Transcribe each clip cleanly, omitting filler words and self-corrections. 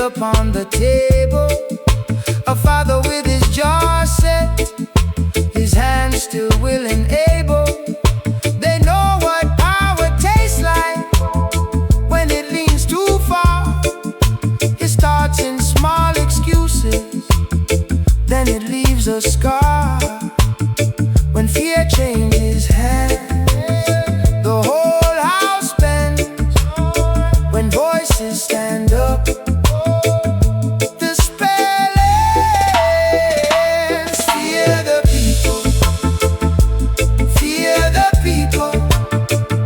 upon the table. A father with his jaw set, his hands still will and able. They know what power tastes like when it leans too far. It starts in small excuses, then it leaves a scar. When fear changes hands, the whole house bends. When voices stand up, the spell ends. Fear the people, fear the people.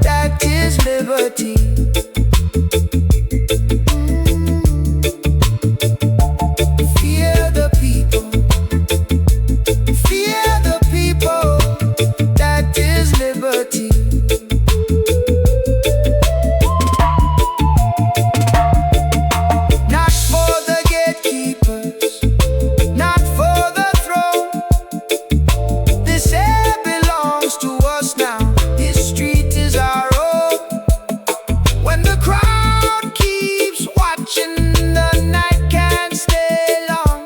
That is liberty. Fear the people, fear the people. That is liberty. Not for the gatekeepers, not for the throne. This air belongs to us now. This street is our own. When the crowd keeps watching, the night can't stay long.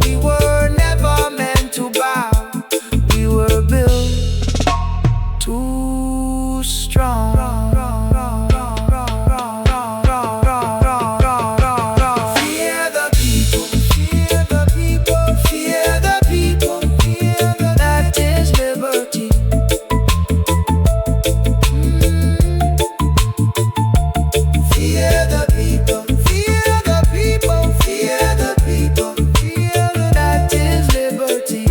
We were never meant to bow. We were built too strong. Fear the people, fear the people, fear the people, fear the. That is liberty. Fear the people, fear the people, fear the people, fear the. That is liberty.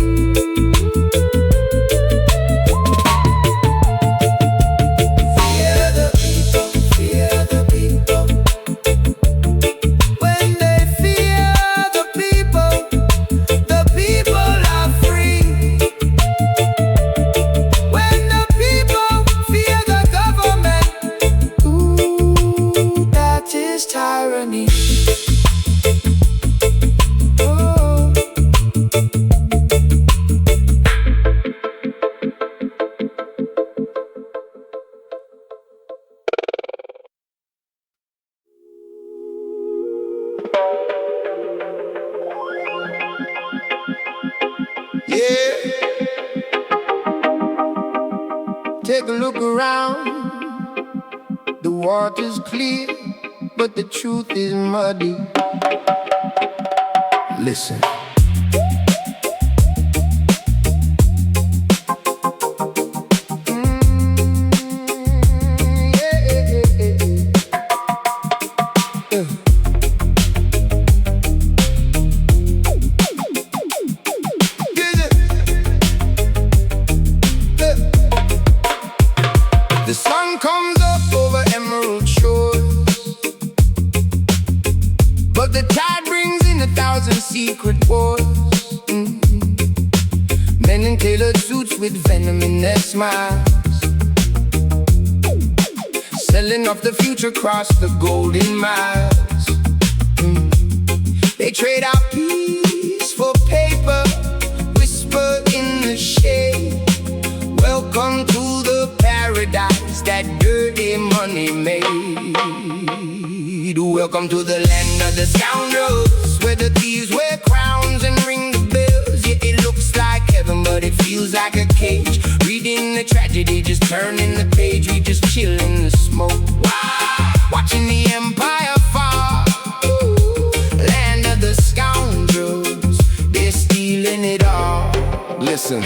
Fear the people, fear the people. When they fear the people are free. When the people fear the government, ooh, that is tyranny. Oh. Yeah. Take a look around. The water's clear, but the truth is muddy. Listen. The sun comes up over emerald shores, but the tide brings in 1,000 secret wars. Men in tailored suits with venom in their smiles, selling off the future across the golden miles. They trade our peace for paper, whisper in the shade. Welcome to the paradise that dirty money made. Welcome to the land of the scoundrels, where the thieves wear crowns and ring the bells. Yeah, it looks like heaven, but it feels like a cage. Reading the tragedy, just turning the page. We just chill in the smoke, watching the empire fall. Land of the scoundrels, they're stealing it all. Listen,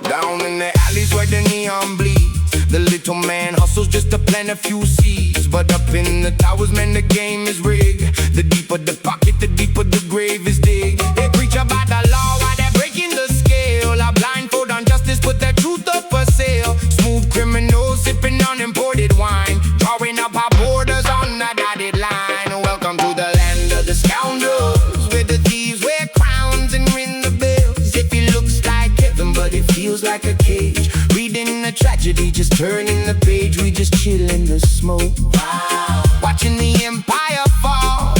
down in the alleys where the neon bleeds, the little man hustles just to plant a few seeds. But up in the towers, man, the game is rigged. The deeper the pocket, the deeper the grave is dig. They preach about the law while they're breaking the scale. A blindfold on justice, put their truth up for sale. Smooth criminals sipping on imported wine, drawing up our borders on the dotted line. Welcome to the land of the scoundrels, where the thieves wear crowns and ring the bells. If it looks like heaven, but it feels like a cage. Reading the tragedy, just turning the page. We just chill in the smoke, watching the empire fall.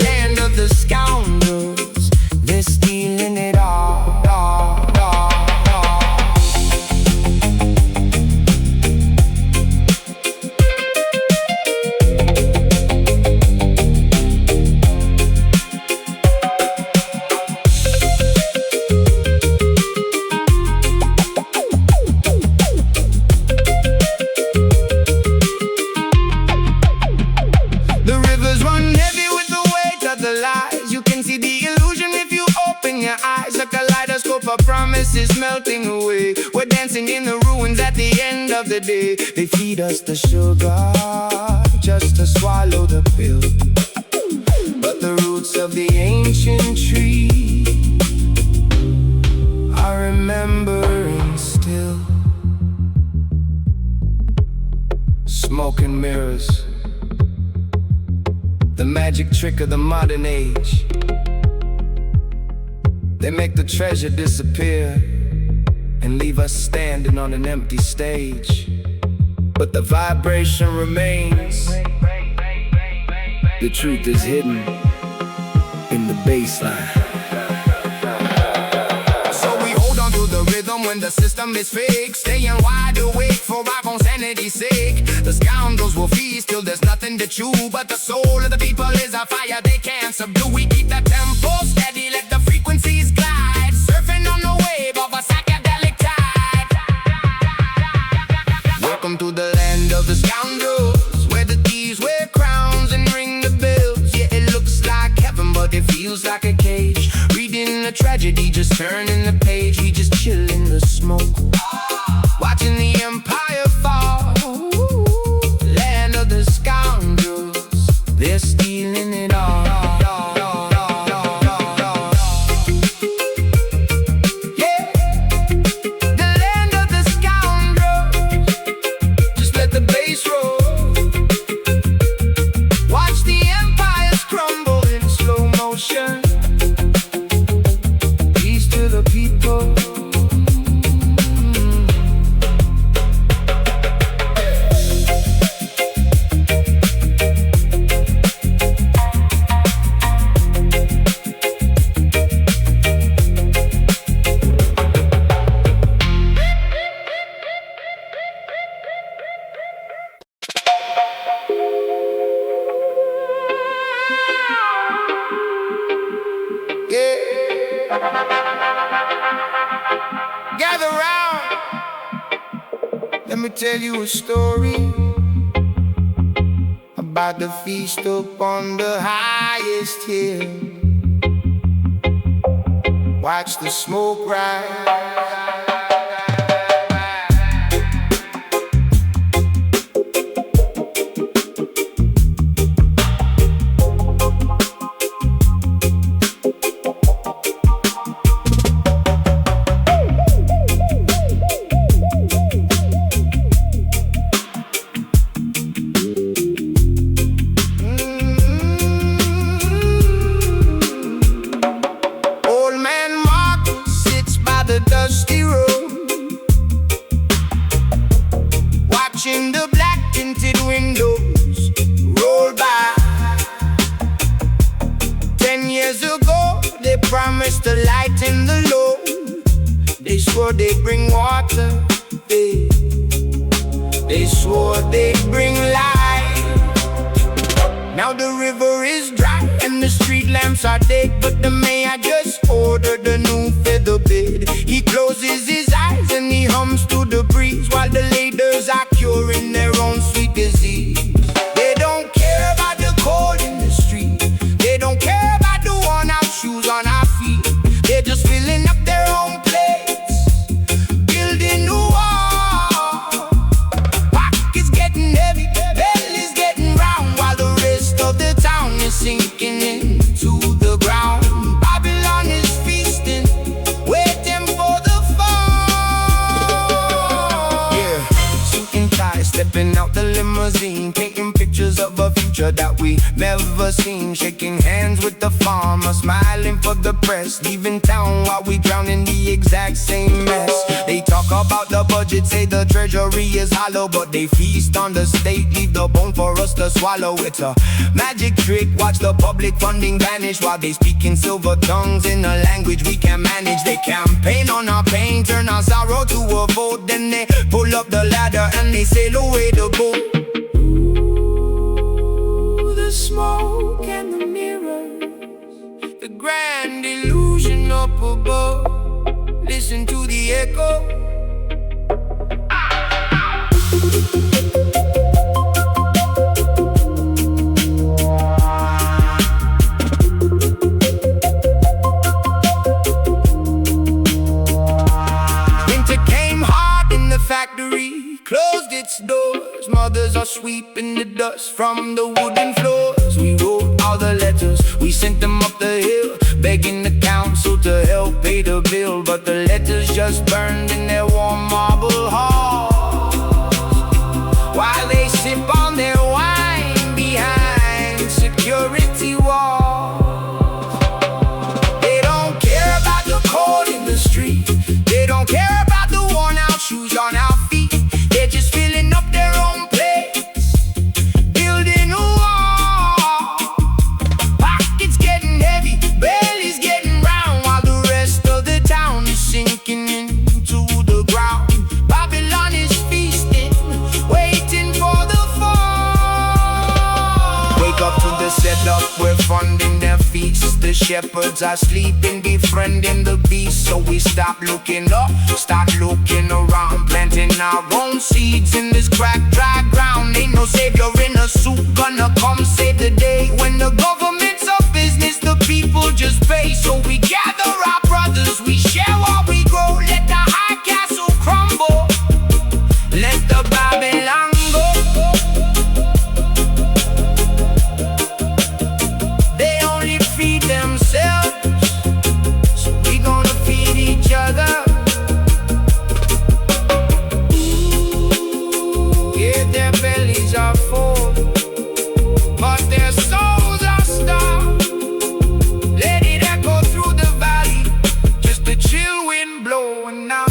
Land of the scoundrels, they're stealing it all. darkness is melting away. We're dancing in the ruins at the end of the day. They feed us the sugar just to swallow the pill, but the roots of the ancient tree are remembering still. Smoke and mirrors, the magic trick of the modern age. They make the treasure disappear and leave us standing on an empty stage, but the vibration remains. The truth is hidden in the bassline. So we hold on to the rhythm when the system is fake, staying wide awake for our own sanity's sake. The scoundrels will feast till there's nothing to chew, but the soul of the people is a fire they can't subdue. We keep the tempo steady, let the frequencies glide, surfing on the wave of a psychedelic tide. Welcome to the land of the scoundrels, where the thieves wear crowns and ring the bells. Yeah, it looks like heaven, but it feels like a cage. Reading a tragedy, just turning the page. We just chill in the smoke, watching the empire fall. Land of the scoundrels, they're stealing it all. Gather round, let me tell you a story about the feast up on the highest hill. Watch the smoke rise. Watching the black tinted windows roll by. 10 years ago, they promised to lighten the load. They swore they'd bring water, they swore they'd bring light. Now the river is dry and the street lamps are dead, but the mayor just ordered a new feather bed. He closes his eyes and he hums to the breeze, while the leaders are curing their own sweet disease. They don't care about the cold in the street, they don't care about the worn out shoes on our feet. They're just filling up their own plates, building new walls. Pockets getting heavy, bellies getting round, while the rest of the town is sinking into the ground. Babylon is feasting, waiting for the fall. Yeah, suit and tie, stepping out the limousine, painting pictures of a future that we never seen. Shaking hands with the farmer, smiling for the press, leaving town while we drown in the exact same mess. They talk about the budget, say the treasury is hollow, but they feast on the state, leave the bone for us to swallow. It's a magic trick, watch the public funding vanish, while they speak in silver tongues in a language we can manage. They campaign on our pain, turn our sorrow to a vote, then they pull up the ladder and they sail away to go. Ooh, the smoke and the mirrors, the grand illusion up above. Listen to the echo. sweeping the dust from the wooden floors. We wrote all the letters, we sent them up the hill, begging the council to help pay the bill. But the letters just burned in their warm marble halls, while they sip on their wine behind security walls. They don't care about the cold in the street, they don't care about the worn out shoes on our feet. They're just filling up their own plates, building a wall. Pockets getting heavy, bellies getting round, while the rest of the town is sinking into the ground. Babylon is feasting, waiting for the fall. Wake up to the setup, we're funding their feasts. The shepherds are sleeping, befriending the beast. So we stop looking up, start looking around, planting our own seeds in this cracked, dry ground. Ain't no savior in a suit gonna come save the day. When the government's a business, the people just pay. So we gather our brothers, we share what we grow. Let the high castle crumble, let the Babylon go. They only feed themselves, so we gonna feed each other. Yeah, their bellies are full, but their souls are starved. Let it echo through the valley, just a chill wind blowing now.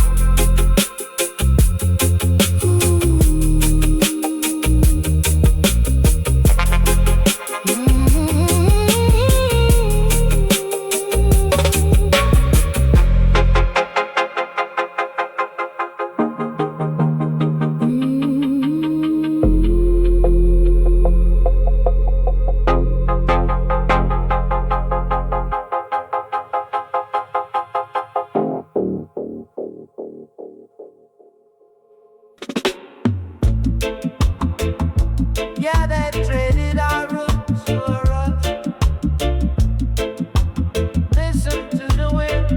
Yeah, they traded our roots for us. Listen to the wind.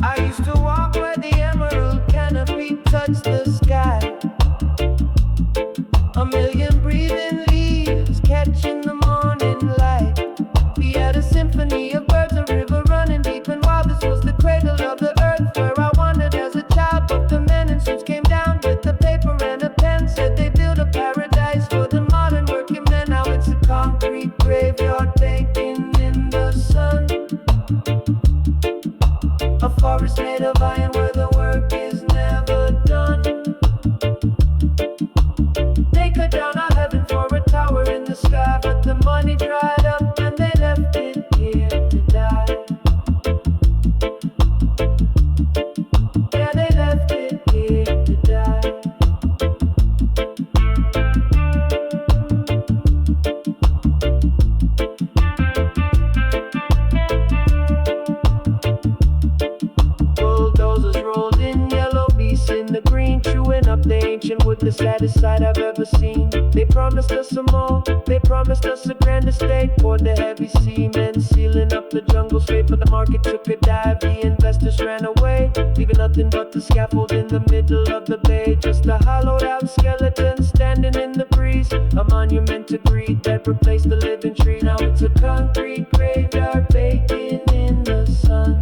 I used to walk where the emerald canopy touched the sky. A million breathing leaves catching the morning light. We had a symphony of birds, a river running deep and wild. This was the cradle of the earth where I wandered as a child. But the men in suits came down with a paper and a pen, said they built a paradise for the modern working man. Now it's a concrete graveyard baking in the sun, a forest made of iron where the work is never done. They cut down our heaven for a tower in the sky, but the money dried up and they left it here to die. Yeah, they left it here to die. Bulldozers rolled in, yellow beasts in the green, chewing up the ancient wood, the saddest sight I've ever seen. They promised us some more, they promised us a grand estate. Poured the heavy cement, sealing up the jungle straight, but the market took a dive, the investors ran away, leaving nothing but the scaffold in the middle of the bay. Just a hollowed out skeleton standing in the breeze, a monument to greed that replaced the living tree. Now it's a concrete graveyard baking in the sun,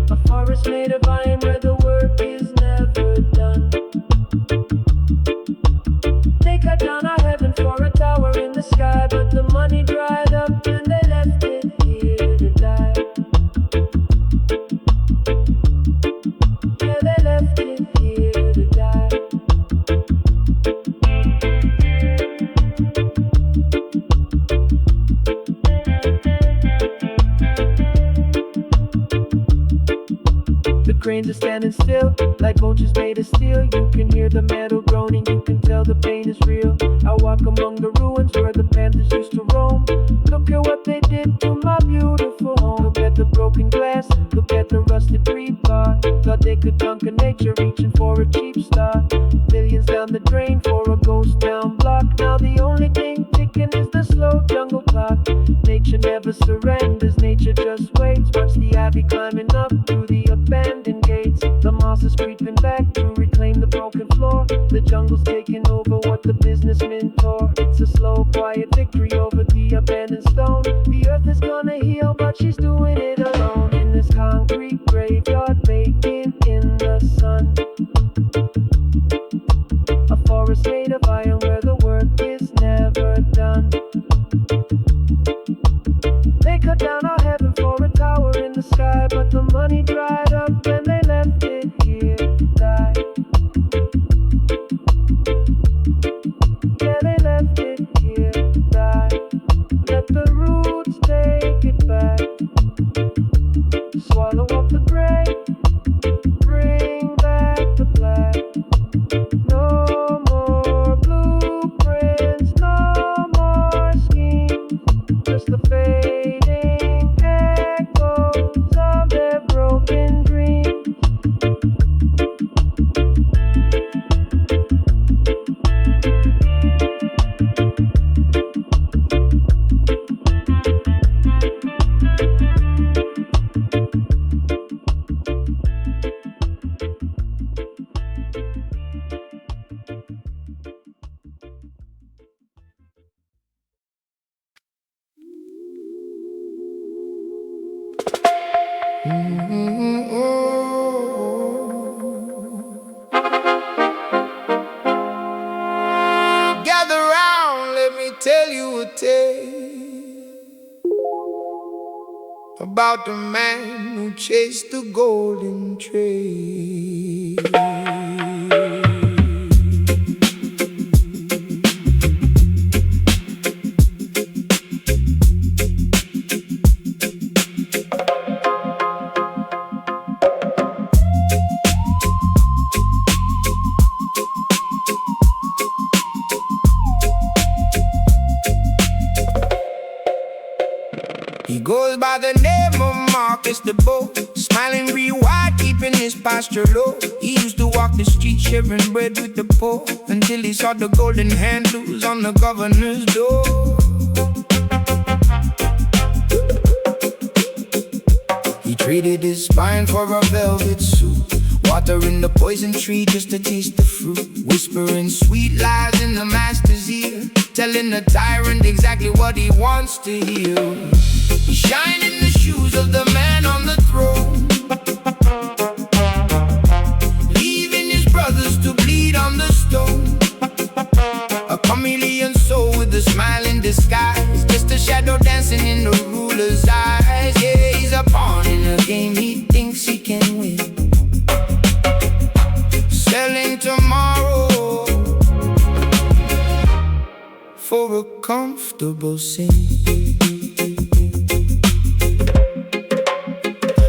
a forest made of iron where the work is never done. They cut down our heaven for a tower in the sky, but the money dried up and they left it here to die. Yeah, they left it here to die. The cranes are standing still, like vultures made of steel. You can hear the metal groaning, you can tell the pain is real. I walk among the ruins where the panthers used to roam. Look at what they did to my beautiful home. Look at the broken glass, look at the rusted rebar. Thought they could conquer nature, reaching for a cheap start. Millions down the drain for a ghost town block. Now the only thing ticking is the slow jungle clock. Nature never surrenders, nature just waits. Watch the ivy climbing up through the abandoned gates. The moss is creeping back to reclaim the broken floor. The jungle's taking over what the businessmen tore. It's a slow, quiet victory over the abandoned stone. The earth is gonna heal, but she's doing it alone. In this concrete graveyard, baking in the sun. A forest made of iron where the work is never done. They cut down our heaven for a tower in the sky, but the money dried up when they left it here to die. Yeah, they left it here to die. Let the roots take it back. Swallow up the gray, bring back the black. No more blueprints, no more schemes. Just the fading echoes of their broken dreams. Gather round, let me tell you a tale about the man who chased the golden trail. He goes by the name of Marcus the Bow, smiling real wide, keeping his posture low. He used to walk the street sharing bread with the poor, until he saw the golden handles on the governor's door. He traded his spine for a velvet suit, watering the poison tree just to taste the fruit, whispering sweet lies in the master's ear, telling the tyrant exactly what he wants to hear. He shine in the shoes of the man on the throne, leaving his brothers to bleed on the stone. A chameleon soul with a smile in disguise, just a shadow dancing in the ruler's eyes. Yeah, he's a pawn in a game he thinks he can win, selling tomorrow for a comfortable sin.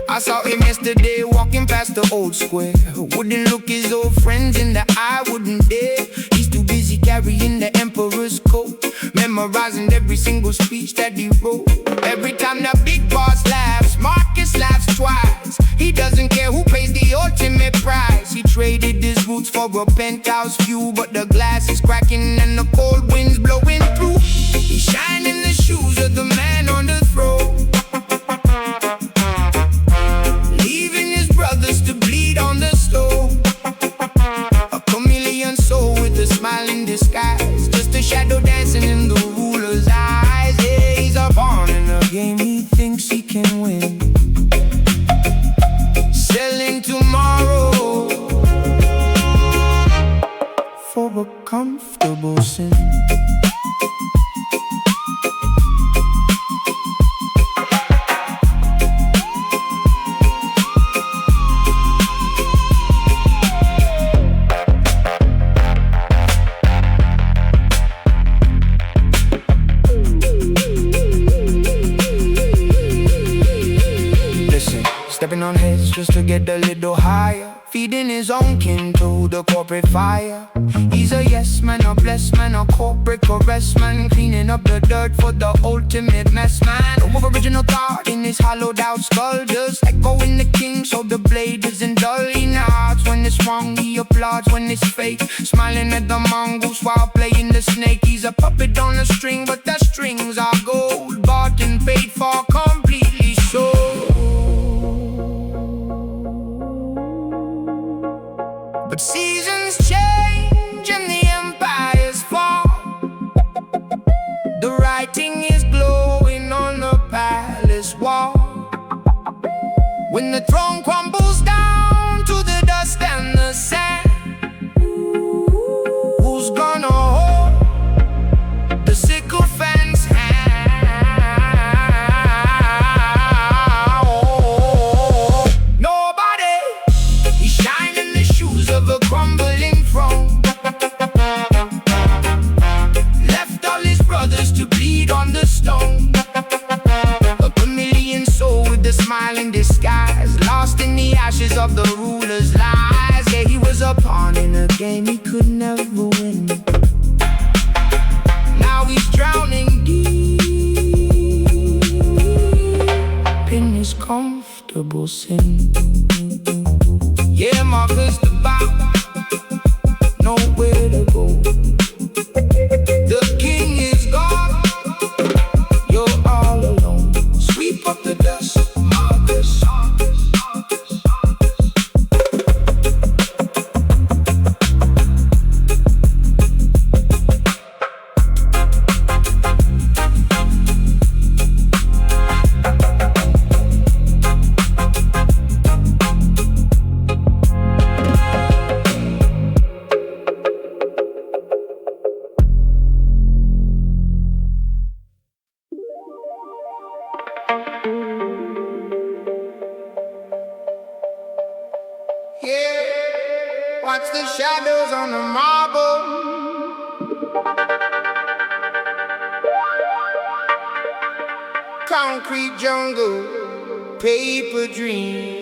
I saw him yesterday walking past the old square. Wouldn't look his old friends in the eye, wouldn't dare. He's too busy carrying the emperor's coat, memorizing every single speech that he wrote. Every time the big boss laughs, Marcus laughs twice. He doesn't care who pays the ultimate price. He traded his roots for a penthouse view, but the glass is cracking and the cold wind's blowing through. He shine in the shoes of the man on the throne, brothers to bleed on the stove. A chameleon soul with a smile in disguise, just a shadow dancing in the ruler's eyes. Yeah, he's a pawn in a game he thinks he can win, selling tomorrow for a comfortable sin. Stepping on heads just to get a little higher, feeding his own kin to the corporate fire. He's a yes man, a blessed man, a corporate caress man, cleaning up the dirt for the ultimate mess man. No more original thought in his hollowed out skull, just echoing the king, so the blade isn't dull. wrong. He applauds when it's fake, smiling at the mongoose while playing the snake. He's a puppet on a string, but the strings are gold, bought and paid for, completely sold. But seasons change and the empires fall. The writing is glowing on the palace wall. When the throne crumbles down to the dust and the sand, who's gonna hold the sycophant's hand? Oh, nobody. He's shining the shoes of a crumbling throne. Left all his brothers to bleed on the stone. A chameleon soul with a smile in disguise, lost in the ashes of the ruler's lies. Yeah, he was a pawn in a game he could never win. Now he's drowning deep in his comfortable sin. Yeah, Marcus the bow, nowhere to go. The king is gone, you're all alone. Sweep up the dust, Marcus. Yeah, watch the shadows on the marble. Concrete jungle, paper dream.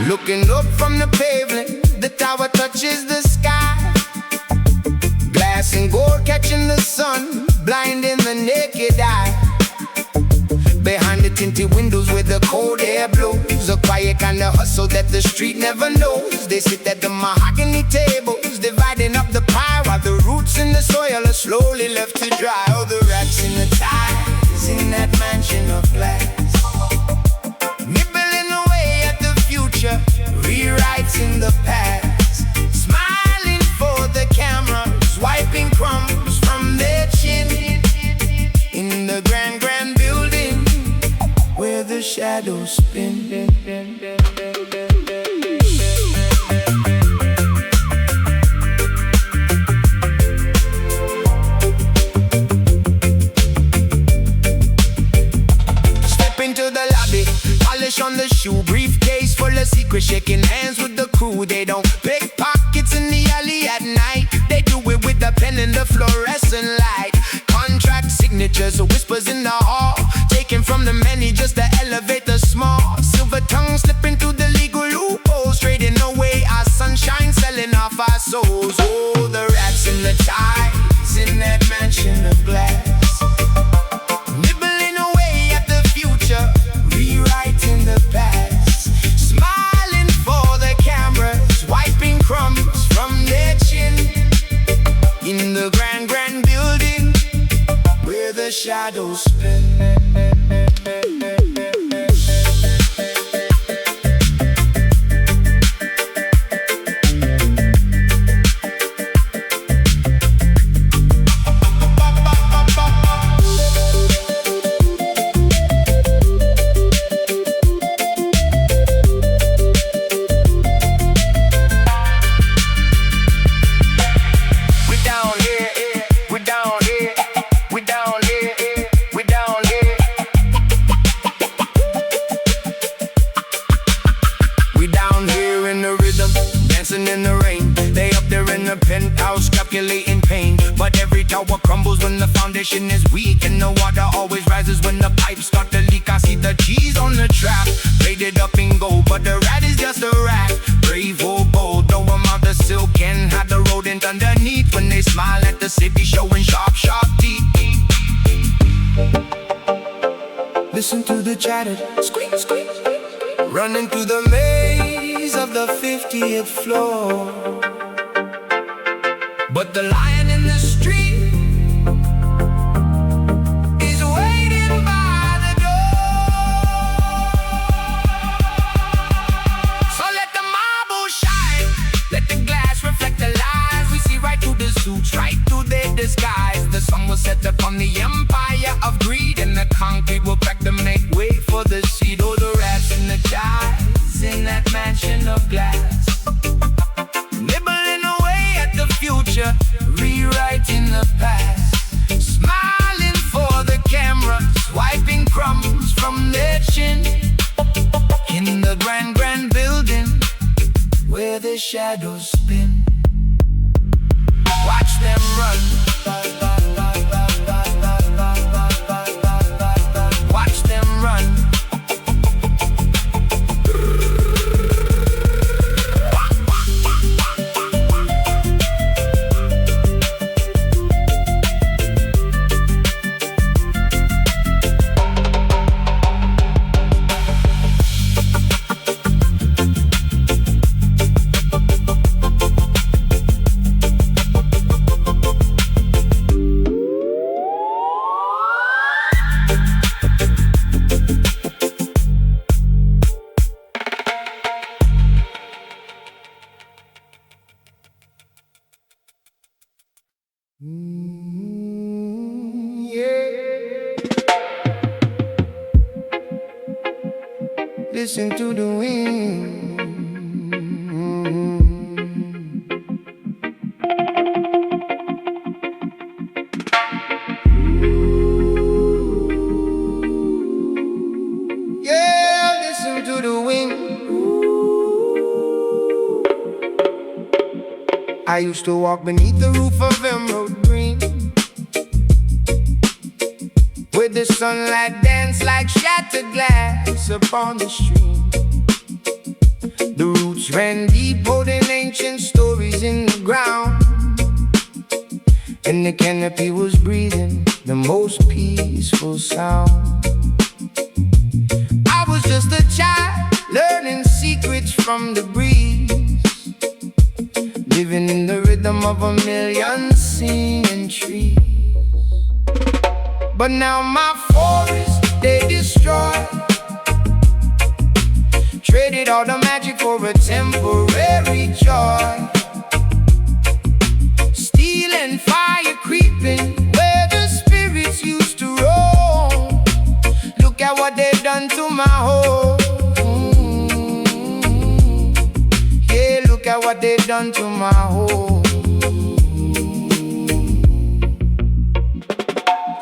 Looking up from the pavement, the tower touches the sky. Glass and gold catching the sun, blinding the naked eye. Behind the tinted windows where the cold air blows, a quiet kind of hustle that the street never knows. They sit at the mahogany tables, dividing up the pie, while the roots in the soil are slowly left to dry. Oh, the rats and the ties in that mansion of glass, nibbling away at the future, rewriting the past, smiling for the cameras, wiping crumbs from their chin. In the grand, grand building where the shadows spin. Step into the lobby, polish on the shoe, briefcase full of secrets, shaking hands with the crew. They don't pick pockets in the alley at night, they do it with the pen and the fluorescent light. Contract signatures, whispers in the hall, taken from the many just to elevate the small. Silver tongue slipping through the legal loopholes, trading away our sunshine, selling off our souls. Oh, the rats and the ties in that mansion of glass, nibbling away at the future, rewriting the past, smiling for the cameras, wiping crumbs from their chin. In the grand, grand building where the shadows spin. circulating pain. But every tower crumbles when the foundation is weak, and the water always rises when the pipes start to leak. I see the cheese on the trap, plated up in gold, but the rat is just a rat. Brave or bold, throw him out the silk and hide the rodent underneath. When they smile at the city, showing sharp, sharp teeth. Listen to the chatter, squeak, squeak, running through the maze of the 50th floor. But the lion in the street is waiting by the door. So let the marble shine, let the glass reflect the lies. We see right through the suits, right through their disguise. The sun will set upon the empire of greed, and the concrete will crack to make way for the seed. Oh, the rats and the guys in that mansion of glass, nibbling away at the future, rewriting the past, smiling for the camera, swiping crumbs from their chin. In the grand, grand building where the shadows spin, watch them run, watch them run. Listen to the wind. Yeah, listen to the wind. I used to walk beneath the roof of emerald green, where the sunlight danced like shattered glass upon the stream. The roots ran deep, holding ancient stories in the ground, and the canopy was breathing the most peaceful sound. I was just a child, learning secrets from the breeze, living in the rhythm of a million singing trees. But now my forests, they destroy, traded all the magic for a temporary joy. Steel and fire creeping where the spirits used to roam. Look at what they've done to my home. Yeah, look at what they've done to my home.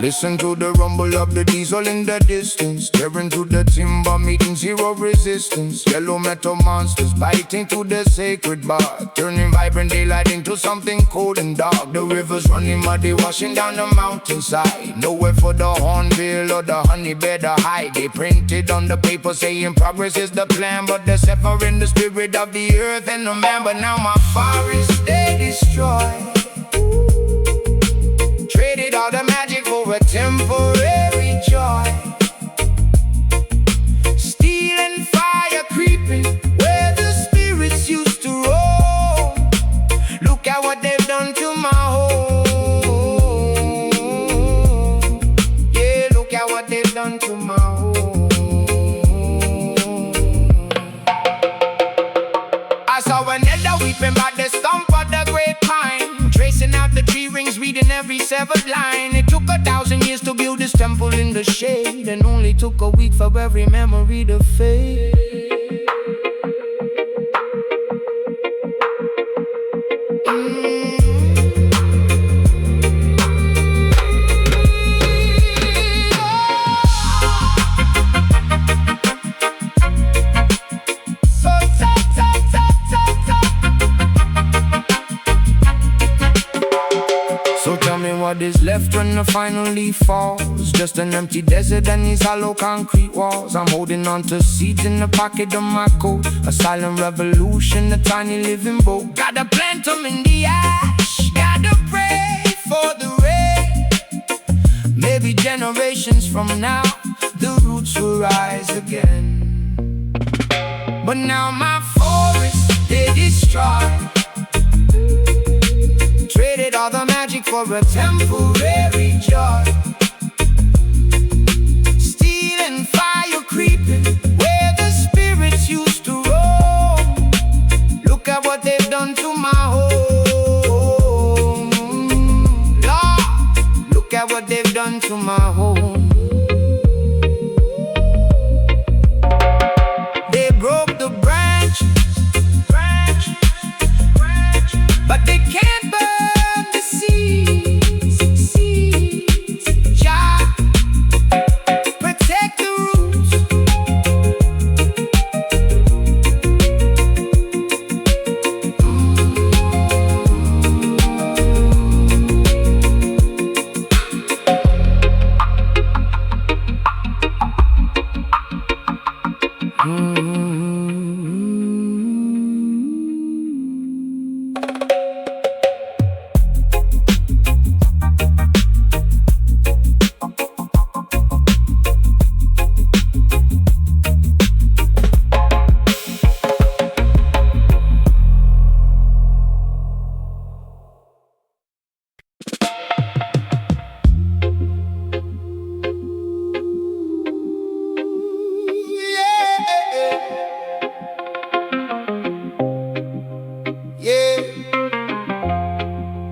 Listen to the rumble of the diesel in the distance, tearing through the timber, meeting zero resistance. Yellow metal monsters biting through the sacred bark, turning vibrant daylight into something cold and dark. The rivers running muddy, washing down the mountainside. Nowhere for the hornbill or the honeybee to hide. They printed on the paper saying progress is the plan, but they're severing the spirit of the earth and the man. But now my forests, they destroy, traded all the magic for a temporary joy. Steel and fire creeping where the spirits used to roam. Look at what they've done to my home. Yeah, look at what they've done to my home. I saw another weeping by the stump of the great pine, tracing out the tree rings, reading every severed line. It took 1,000 years to build this temple in the shade, and only took a week for every memory to fade. what is left when the final leaf falls. Just an empty desert and these hollow concrete walls. I'm holding on to seeds in the pocket of my coat. A silent revolution, a tiny living boat. Gotta plant them in the ash, gotta pray for the rain. Maybe generations from now, the roots will rise again. But now my forests, they destroy. Traded all the magic for a temporary joy. Steel and fire creeping where the spirits used to roam. Look at what they've done to my home. Lord, look at what they've done to my home. They broke the branches, but they can't burn the seeds. Jah, protect the roots.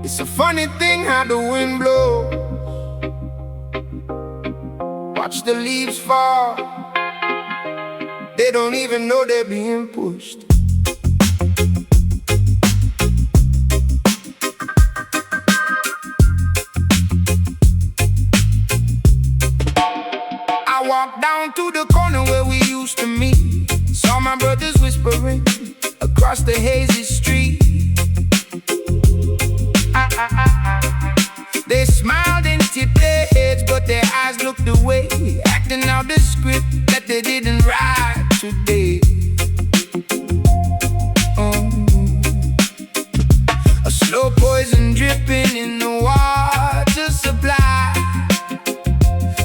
It's a funny thing how the wind blows. Watch the leaves fall. They don't even know they're being pushed. I walked down to the corner where we used to meet. Saw my brothers whispering across the hazy street. They smiled and tipped their heads, but their eyes looked away, acting out the script that they didn't write today. A slow poison dripping in the water supply.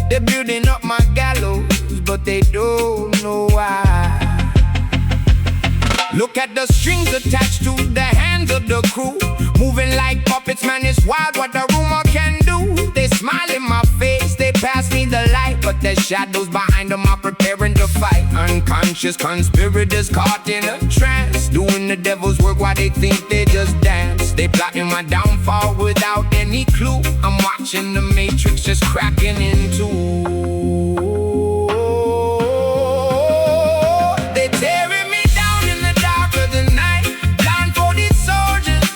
They're building up my gallows, but they don't know why. Look at the strings attached to the hands of the crew, moving like puppets, man, it's wild what a rumor can do. They smile in my face, they pass me the light, but there's shadows behind them are preparing to fight. Unconscious conspirators caught in a trance, doing the devil's work while they think they just dance. They plotting my downfall without any clue. I'm watching the matrix just cracking in two. They tearing me down in the dark of the night, blindfolded soldiers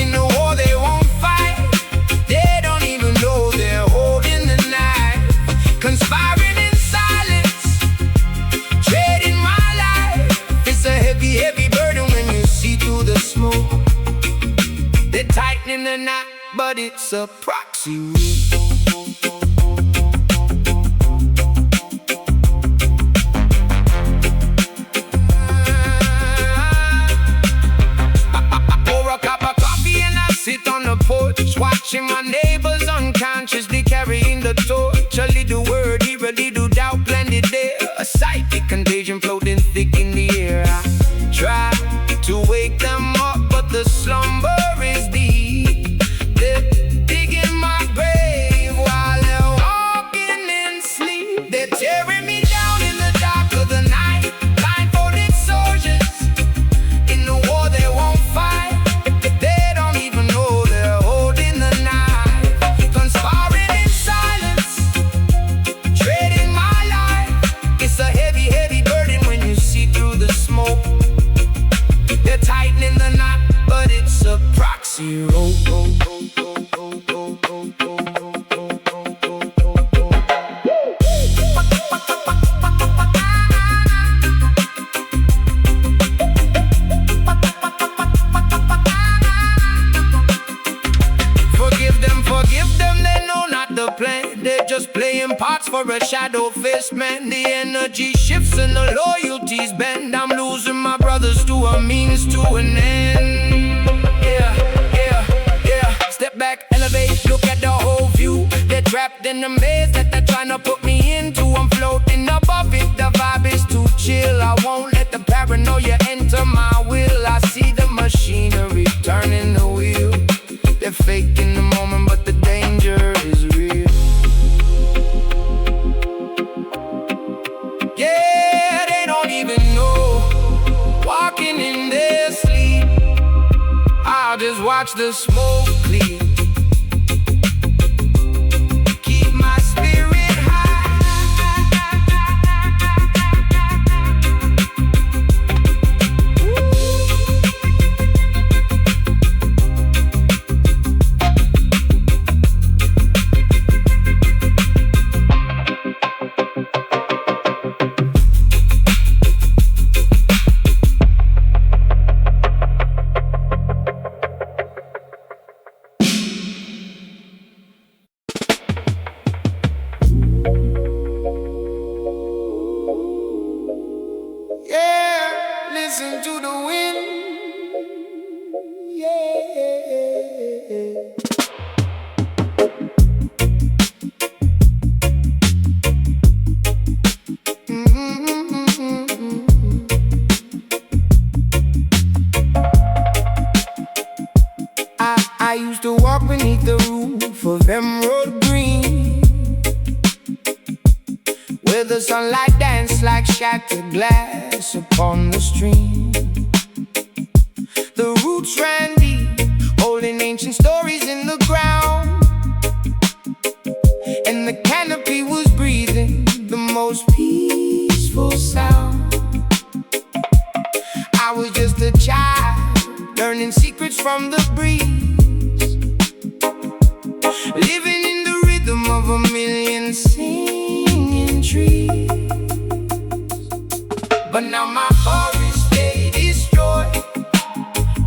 in the war they won't fight. They don't even know they're holding the knife, conspiring in silence, trading my life. It's a heavy, heavy burden when you see through the smoke. They're tightening the knot, but it's a proxy route. Sit on the porch, watching my neighbors unconsciously carrying the torch. A little word here, a little doubt blended there. A psychic contagion floating thick in the air. I try to wake them up, but the slumber is deep. They're digging my grave while they're walking in sleep. They're tearing me down in the dark of the night, blindfolded soldiers in the war they won't fight. just playing parts for a shadow fist man. The energy shifts and the loyalties bend. I'm losing my brothers to a means to an end. Yeah. Step back, elevate, look at the whole view. They're trapped in the maze that they're trying to put me into. I'm floating above it, the vibe is too chill. I won't let the paranoia enter my will. I see the machinery turning the wheel. They're faking the moment, but the danger is real. Yeah, they don't even know, walking in their sleep. I'll just watch the smoke clear. Keep my spirit high. Listen to the wind, I used to walk beneath the roof of emerald green, where the sunlight danced like shattered glass upon the stream. The roots ran deep, holding ancient stories in the ground, and the canopy was breathing the most peaceful sound. I was just a child, learning secrets from the breeze, living in the rhythm of a million singing trees. But now my forest they destroyed,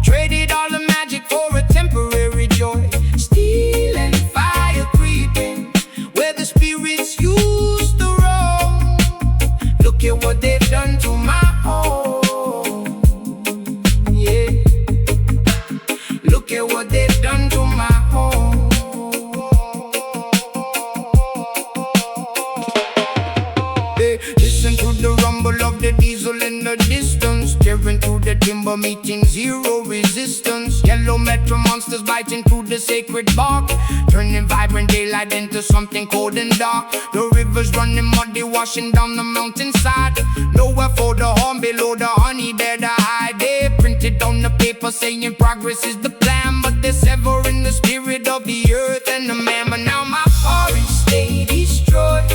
traded all the magic for a temporary joy. Steel and fire creeping where the spirits used to roam. Look at what they've done to my home. Yeah. Look at what they've done to my home. Hey, listen to the rumble of the diesel in the distance, tearing through the timber, meeting zero resistance. Yellow metro monsters biting through the sacred bark, turning vibrant daylight into something cold and dark. The rivers running muddy, washing down the mountainside. Nowhere for the horn, below the honey there to hide. They printed on the paper saying progress is the plan, but they're severing the spirit of the earth and the man. But now my forest stay destroyed,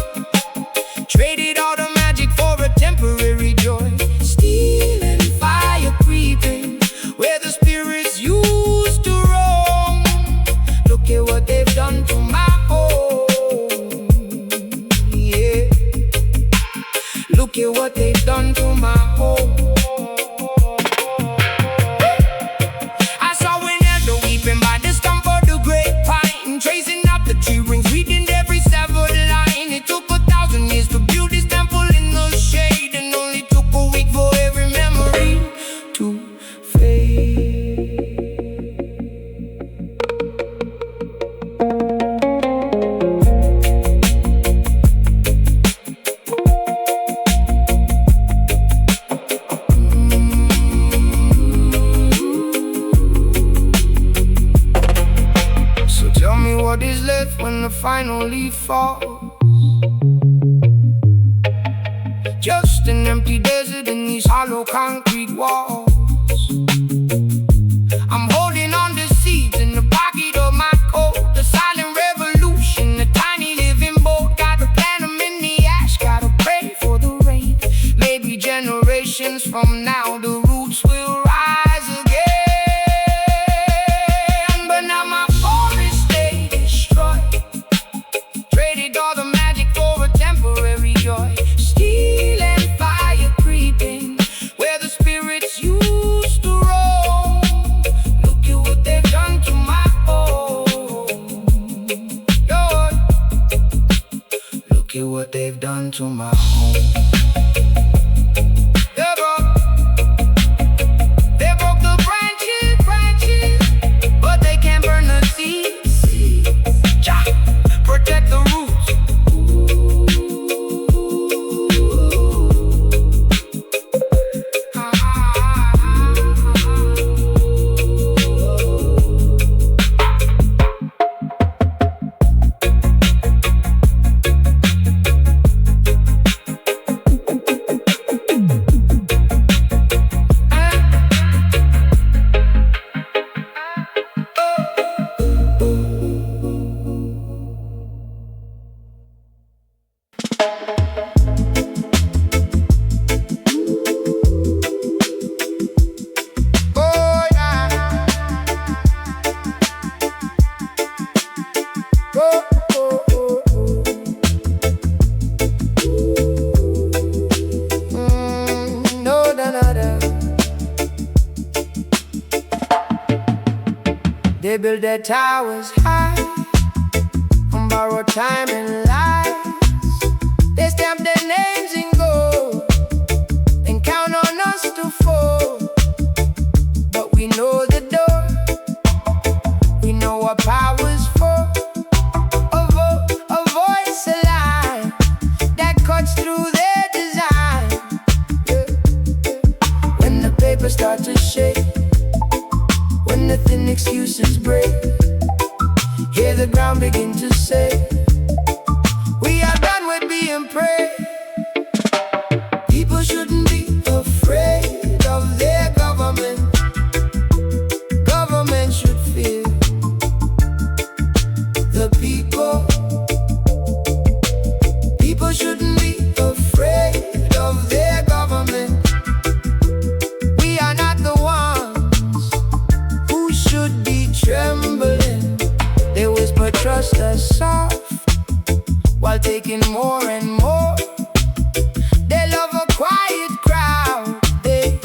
traded all the magic for a temporary joy. Steel and fire creeping where the spirits used to roam. Look at what they've done to my home. Yeah. Look at what they've done to my home. I saw an elder weeping by the stump of the great pine, tracing out the tree rings, reading every severed line. It took 1,000 years to build this temple in the shade, and only took a week for every memory to fade. So tell me what is left when the final leaf falls. Just an empty desert in these hollow concrete walls. I'm holding on to seeds in the pocket of my coat. The silent revolution, the tiny living boat. Gotta plant them in the ash, gotta pray for the rain. Maybe generations from now the roots will rise again. But now my forest they destroyed, traded all the magic for a temporary joy. Steel and fire creeping where the spirits used to roam. what they've done to my home. They broke the branches, but they can't burn the seeds. Cha, protect the roots. They build their towers high on borrowed time and lies. They stamp their names in gold and count on us to fall. But we know the door, we know what power's for. A voice alive that cuts through their design. When the paper starts to shake, when the thin excuses break, hear the ground begin to say, we are done with being prey. People shouldn't be afraid of their government. Government should fear the people. People shouldn't be afraid of their government. We are not the ones who should be trembling. They whisper trust us soft while taking more and more. They love a quiet crowd, they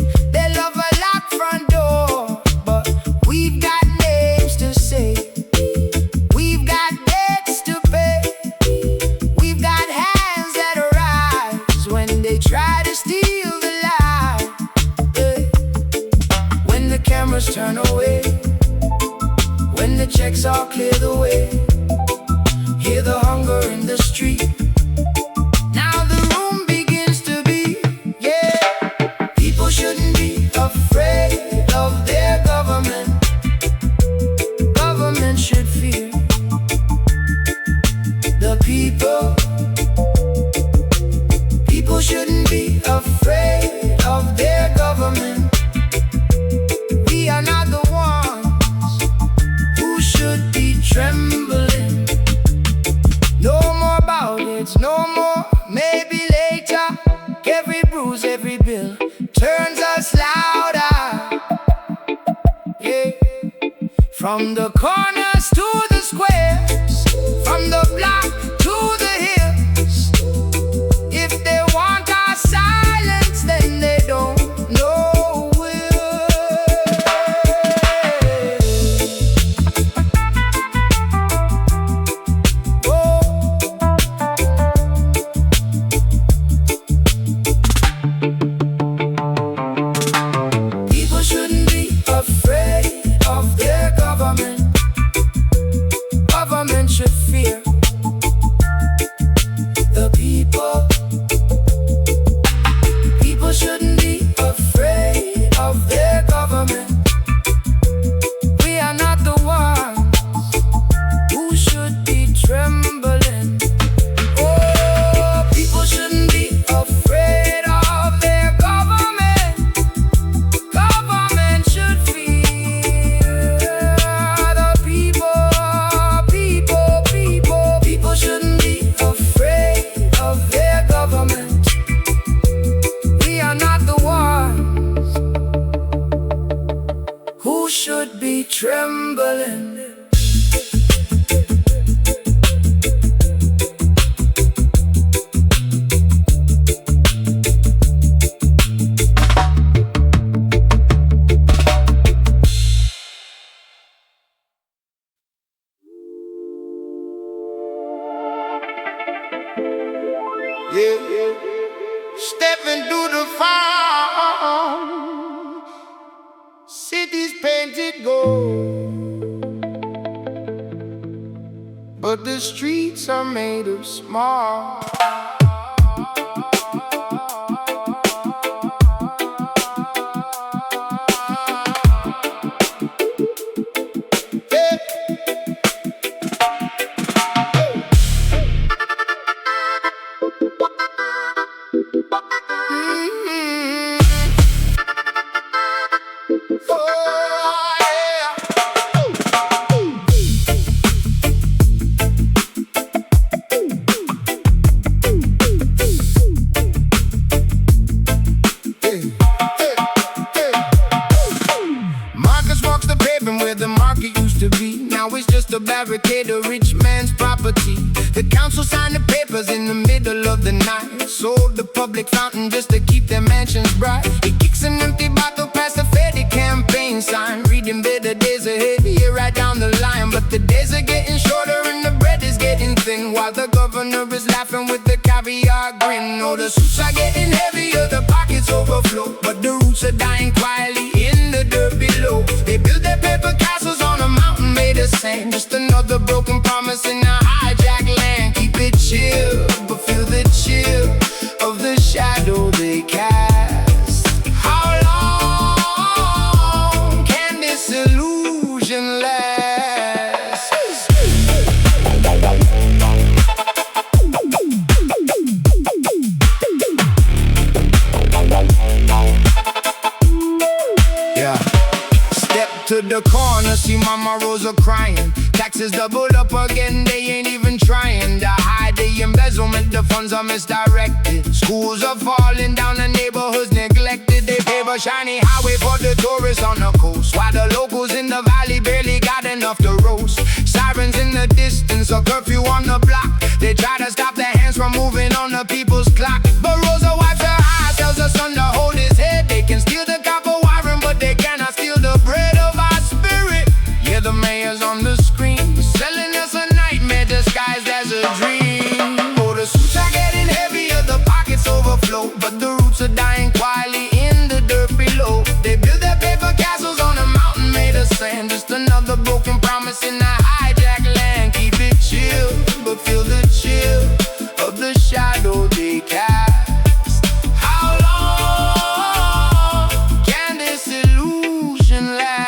love a locked front door. But we've got names to say, we've got debts to pay, we've got hands that rise when they try to steal the light. When the cameras turn away, when the checks all clear the way, hear the hunger in the street. Now the room begins to be, yeah. People shouldn't be afraid of their government. Government should fear the people. People shouldn't be afraid of their government. We are not the ones who should be trembling. No more bouts, no more maybe later. Every bruise, every bill turns us louder. Yeah. From the corners to the squares, from the block to the hills. If they want our silence, then they don't know will. Oh. People shouldn't be afraid of their government. yeah. Stepping through the farm, cities painted gold, but the streets are made of smog. A barricade, a rich man's property. The council signed the papers in the middle of the night, sold the public fountain just to keep their mansions bright. He kicks an empty bottle past the Fetty campaign sign, reading better days ahead, here right down the line. But the days are getting shorter and the bread is getting thin, while the governor is laughing with the caviar grin. Oh, the suits are getting heavier, the pockets overflow, but the roots are dying quietly in the dirt below. They build their paper castles on a mountain made of sand, just another broken promise in a hijacked land. Keep it chill, but feel the chill of the shadow they cast. How long can this illusion last? Yeah. Step to the corner, see Mama Rosa crying. Taxes doubled up again, they ain't even trying to hide the embezzlement, the funds are misdirected. Schools are falling down, the neighborhoods neglected. They pave a shiny highway for the tourists on the coast, while the locals in the valley barely got enough to roast. Sirens in the distance, a curfew on the block. They try to stop their hands from moving on the people's clock, but Rosa wipes her eyes, tells her son to hold his head. They can steal the copper wiring, but they cannot steal the bread of our spirit. Yeah, the mayor's on the screen, selling us a nightmare disguised as a dream. Oh, the suits are getting heavier, the pockets overflow, but the roots are dying quietly in the dirt below. They build their paper castles on a mountain made of sand, just another broken promise in a hijacked land. Keep it chill, but feel the chill of the shadow they cast. How long can this illusion last?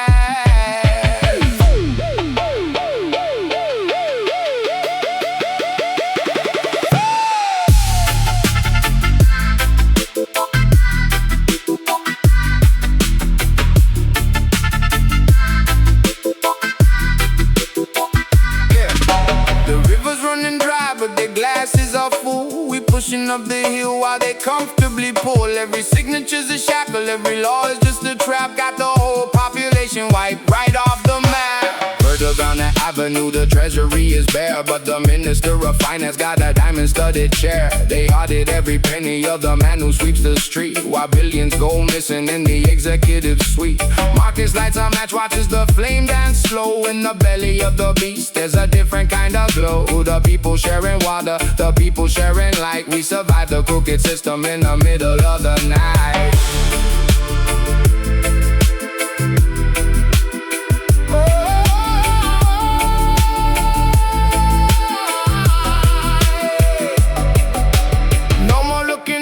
Glasses are full, we pushing up the hill while they comfortably pull. Every signature's a shackle, every law is just a trap. Got the whole population wiped right off the map. Further down the avenue, the treasury is bare, but the minister of finance got a diamond-studded chair. They audit every penny of the man who sweeps the street, while billions go missing in the executive suite. Marcus lights a match, watches the flame dance slow. In the belly of the beast, there's a different kind of glow. The people sharing water, the people sharing light. We survived the crooked system in the middle of the night.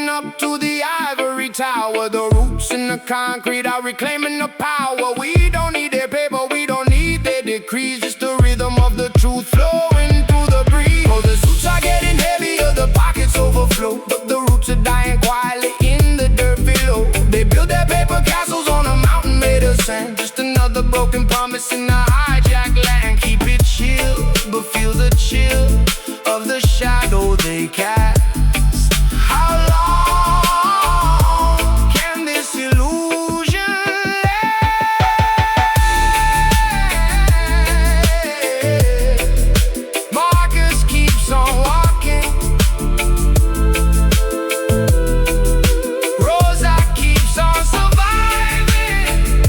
Up to the ivory tower, the roots in the concrete are reclaiming the power. We don't need their paper, we don't need their decrees, just the rhythm of the truth flowing through the breeze. Oh, the suits are getting heavier, the pockets overflow, but the roots are dying quietly in the dirt below. They build their paper castles on a mountain made of sand, just another broken promise in a hijacked land. Keep it chill, but feel the chill of the shadow they cast. How long can this illusion last? Marcus keeps on walking, Rosa keeps on surviving.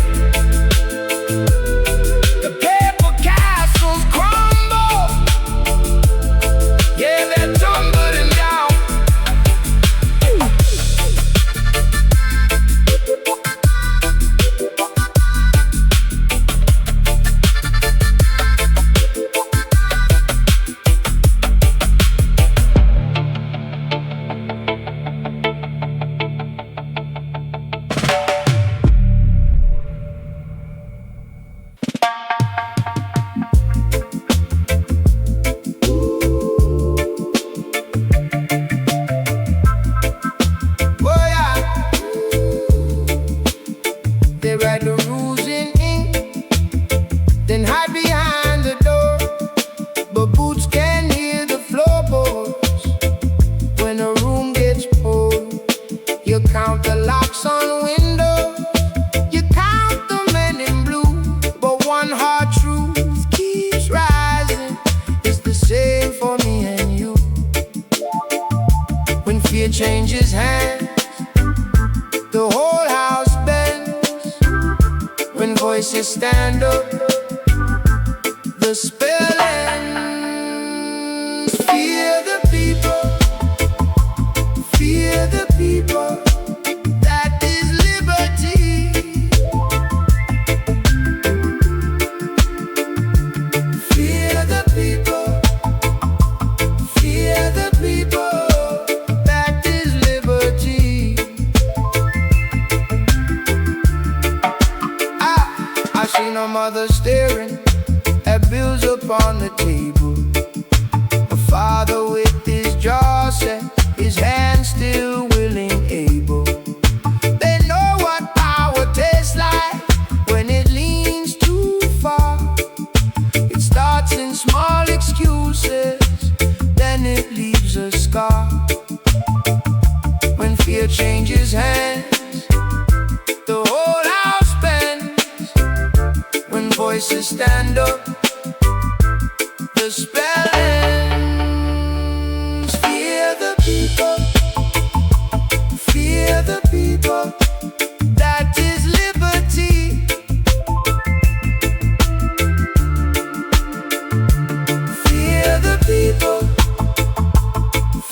stand up, the spell ends. Fear the people, fear the people. That is liberty. Fear the people, fear the people. That is liberty. I see no mother staring at bills upon the table. A father with his jaw set, his hands still willing, able. They know what power tastes like when it leans too far. It starts in small excuses, then it leaves a scar. When fear changes hands, the whole house bends. When voices stand up, the spell ends. Fear the people, fear the people. That is liberty. Fear the people,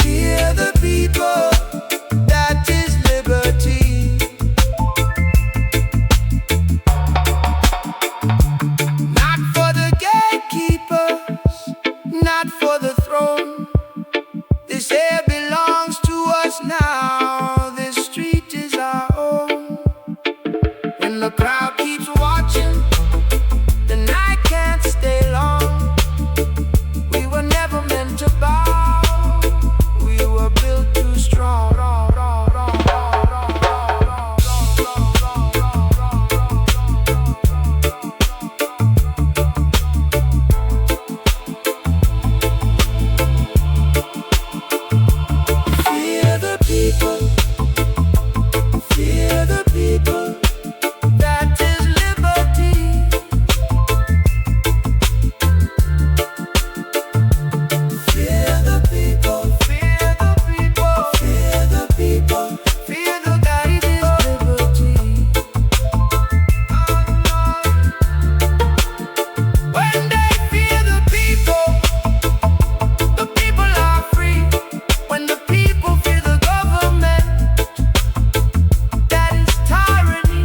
fear the people. That is liberty. Not for the gatekeepers, not for the throne. This air belongs to us now. This street is our own. When the crowd keeps watching, the night can't stay long. We were never meant to bow. We were built too strong. Fear the people, fear the people. That is liberty. Fear the people, fear the people, fear the people, fear the that is liberty. When they fear the people are free. When the people fear the government, that is tyranny.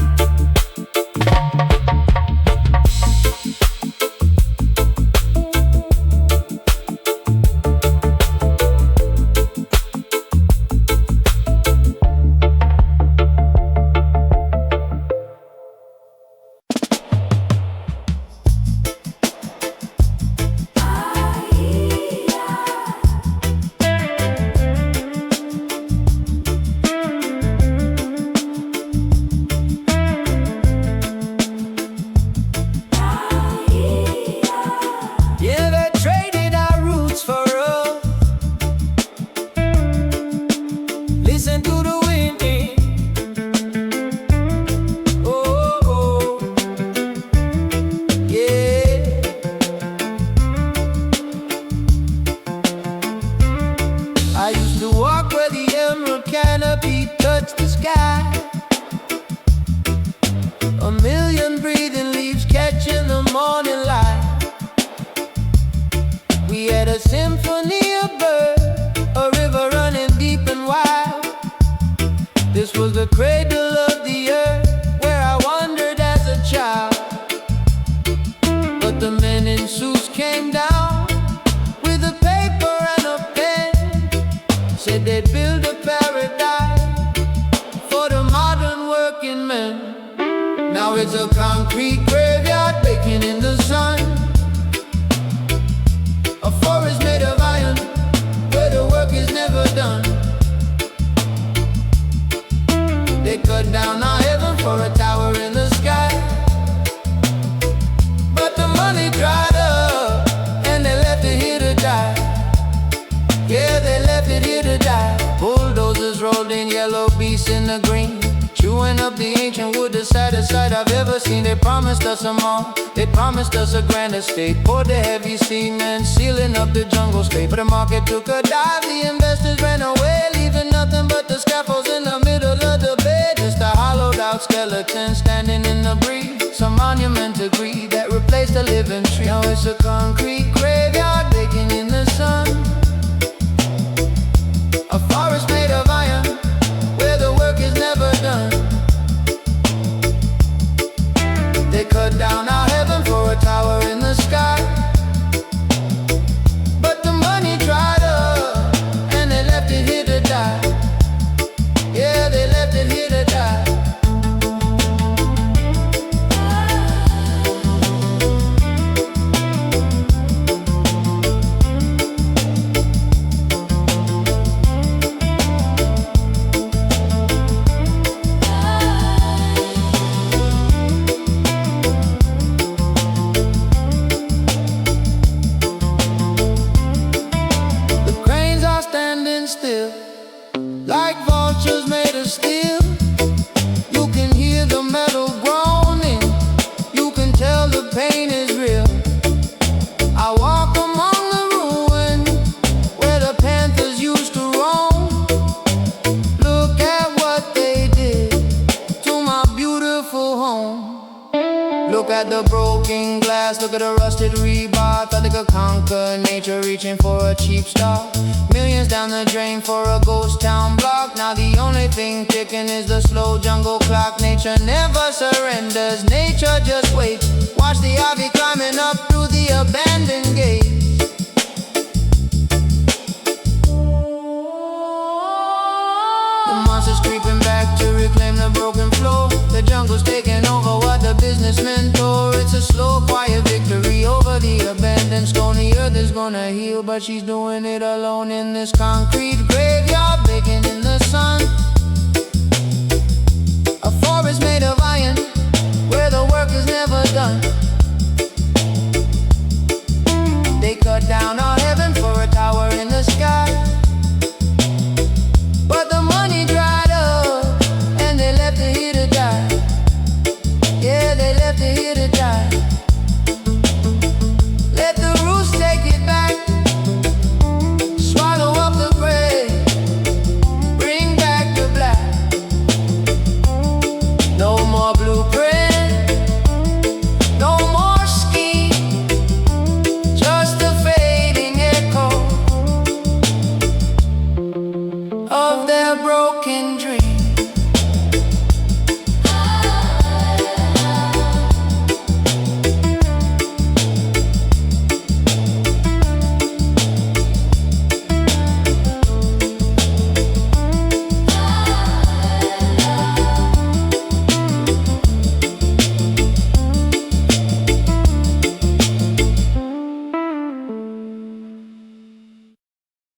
Yeah, they traded our roots for us. Listen to the wind. Oh, oh, yeah. I used to walk where the emerald canopy touched the sky. A million breathing leaves catching the morning light. We had a symphony of birds, a river running deep and wide. This was the cradle of the earth, where I wandered as a child. But the men in suits came down with a paper and a pen. Said they'd build a paradise for the modern working man. Now it's a concrete graveyard baking in the sun. A forest made of iron, where the work is never done. They cut down our heaven for a tower in the sky. But the money dried up, and they left it here to die. Yeah, they left it here to die. Bulldozers rolled in, yellow beasts in the green, chewing up the ancient wood, the saddest sight I've ever seen. They promised us a mall, they promised us a grand estate, poured the heavy cement, sealing up the jungle state. But the market took a dive, the investors ran away, leaving nothing but the scaffolds in the middle of the bed. Just a hollowed out skeleton standing in the breeze, It's a monument to greed that replaced a living tree. Now it's a concrete graveyard baking in the sun. A forest made of iron where the work is never done. They cut down our heaven for a tower in the sky, but the money dried up and they left it here to die. Yeah, they left it here to die. Still, like vultures made of steel. You can hear the metal groaning, you can tell the pain is real. I walk among the ruins where the panthers used to roam. Look at what they did to my beautiful home. Look at the broken glass, look at the rusted rebar. Thought they could conquer nature, reaching for a cheap start. Millions down the drain for a ghost town block. Now the only thing ticking is the slow jungle clock. Nature never surrenders, nature just waits. Watch the ivy climbing up through the abandoned gates. The monsters creeping back to reclaim the broken floor. The jungle's taking over what the businessmen tore. It's a slow, quiet victory over the abandoned stone. The earth is gonna heal, but she's doing it alone in this concrete graveyard baking in the sun. A forest made of iron where the work is never done.